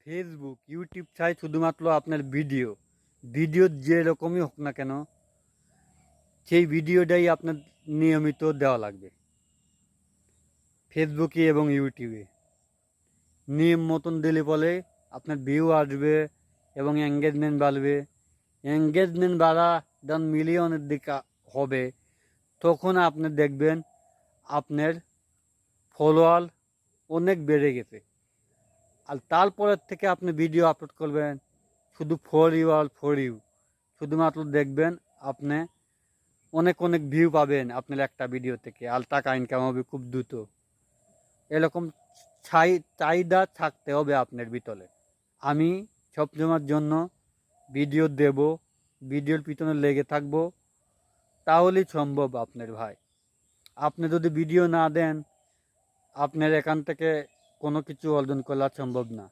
Facebook YouTube চাই শুধুমাত্র আপনার ভিডিও যেরকমই হোক না কেন সেই ভিডিওটাই আপনার নিয়মিত দেওয়া লাগবে ফেসবুকে এবং ইউটিউবে। নিয়ম মতন দিলে বলে আপনার ভিউ আসবে এবং এঙ্গেজমেন্ট বাড়বে। এঙ্গেজমেন্ট বাড়া যখন মিলিয়নের দিকে হবে তখন আপনি দেখবেন আপনার ফলোয়ার অনেক বেড়ে গেছে। আর তারপরের থেকে আপনি ভিডিও আপলোড করবেন শুধু ফর ইউ শুধুমাত্র দেখবেন আপনি অনেক অনেক ভিউ পাবেন আপনার একটা ভিডিও থেকে, আর টাকা ইনকাম হবে খুব দ্রুত। এরকম চাহিদা থাকতে হবে আপনার ভিতরে। আমি সবসময়ের জন্য ভিডিও দেব, ভিডিওর পিছনে লেগে থাকবো, তাহলেই সম্ভব আপনার ভাই। আপনি যদি ভিডিও না দেন আপনার এখান থেকে কোনো কিছু অর্জন করা সম্ভব না।